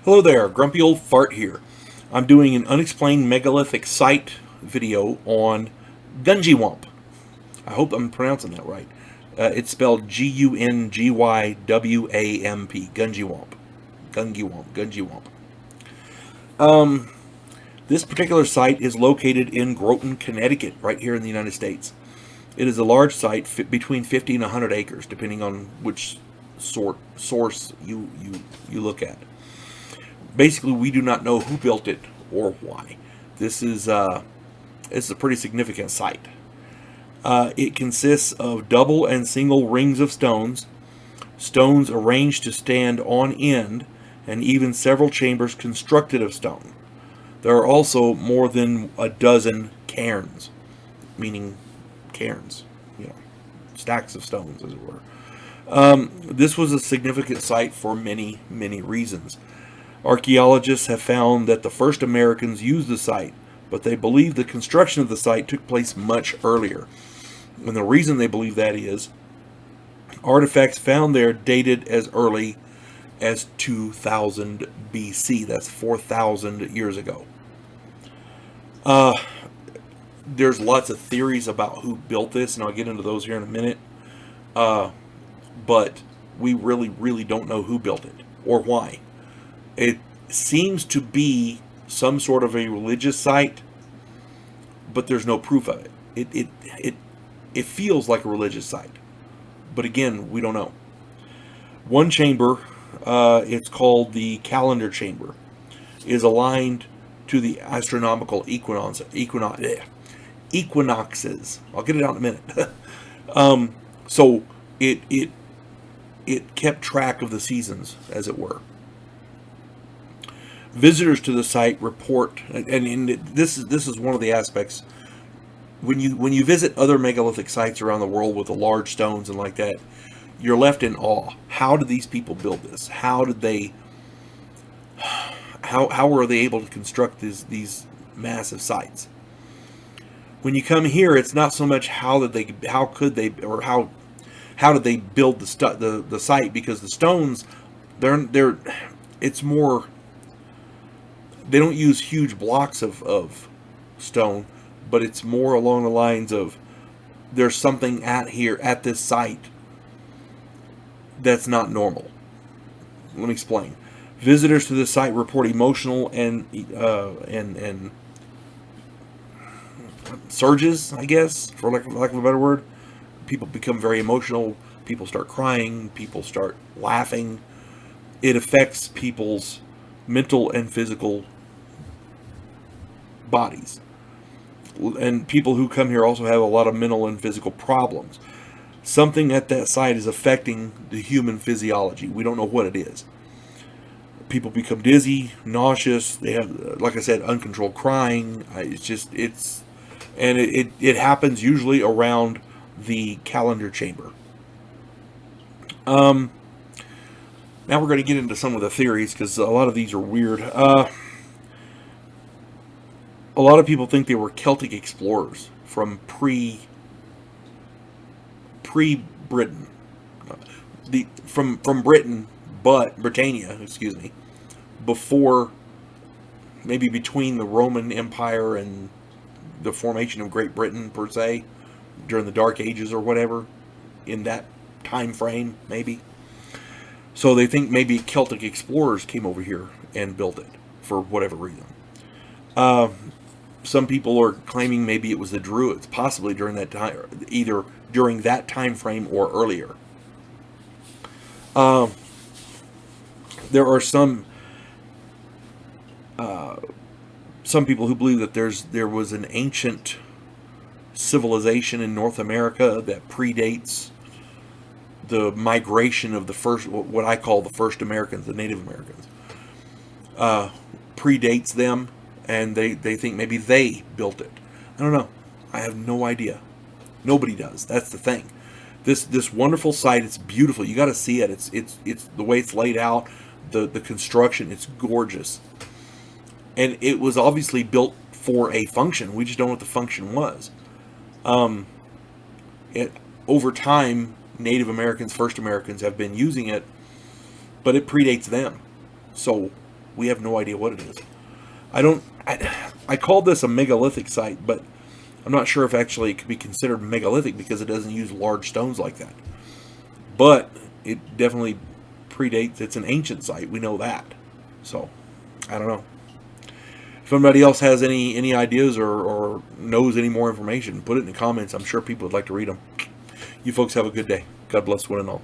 Hello there, Grumpy Old Fart here. I'm doing an unexplained megalithic site video on Gungywamp. I hope I'm pronouncing that right. It's spelled GungyWamp. Gungywamp. This particular site is located in Groton, Connecticut, right here in the United States. It is a large site, between 50 and 100 acres, depending on which source you look at. Basically, we do not know who built it or why. This is it's a pretty significant site. It consists of double and single rings of stones arranged to stand on end, and even several chambers constructed of stone. There are also more than a dozen cairns, meaning cairns, stacks of stones, as it were. This was a significant site for many, many reasons. Archaeologists have found that the first Americans used the site, but they believe the construction of the site took place much earlier. And the reason they believe that is artifacts found there dated as early as 2000 BC. That's 4,000 years ago. There's lots of theories about who built this, and I'll get into those here in a minute. But we really, really don't know who built it or why. It seems to be some sort of a religious site, but there's no proof of it. It feels like a religious site, but again, we don't know. One chamber, it's called the calendar chamber, is aligned to the astronomical equinoxes. I'll get it out in a minute. So it kept track of the seasons, as it were. Visitors to the site report, and this is one of the aspects. When you visit other megalithic sites around the world with the large stones and like that, you're left in awe. How did these people build this? How were they able to construct these massive sites? When you come here, it's not so much how did they build the site, because the stones, it's more, they don't use huge blocks of stone, but it's more along the lines of there's something at this site that's not normal. Let me explain. Visitors to the site report emotional and surges, I guess, for lack of a better word. People become very emotional. People start crying. People start laughing. It affects people's mental and physical bodies. And people who come here also have a lot of mental and physical problems. Something at that site is affecting the human physiology. We don't know what it is. People become dizzy, nauseous. They have, like I said, uncontrolled crying. It happens usually around the calendar chamber. Now we're going to get into some of the theories, because a lot of these are weird. A lot of people think they were Celtic explorers from pre-Britain, from Britain, but Britannia, excuse me, before, maybe between the Roman Empire and the formation of Great Britain per se, during the Dark Ages or whatever, in that time frame, maybe. So they think maybe Celtic explorers came over here and built it for whatever reason. Some people are claiming maybe it was the Druids, possibly during that time, either during that time frame or earlier. There are some people who believe that there was an ancient civilization in North America that predates the migration of the first, what I call the first Americans, the Native Americans. Predates them, and they think maybe they built it. I don't know. I have no idea. Nobody does. That's the thing. This wonderful site, it's beautiful. You got to see it. It's the way it's laid out, the construction. It's gorgeous, and it was obviously built for a function. We just don't know what the function was. Over time, Native Americans, first Americans, have been using it, but it predates them. So We have no idea what it is. I called this a megalithic site, but I'm not sure if actually it could be considered megalithic because it doesn't use large stones like that. But it definitely predates. It's an ancient site. We know that. So, I don't know. If anybody else has any ideas or knows any more information, put it in the comments. I'm sure people would like to read them. You folks have a good day. God bless one and all.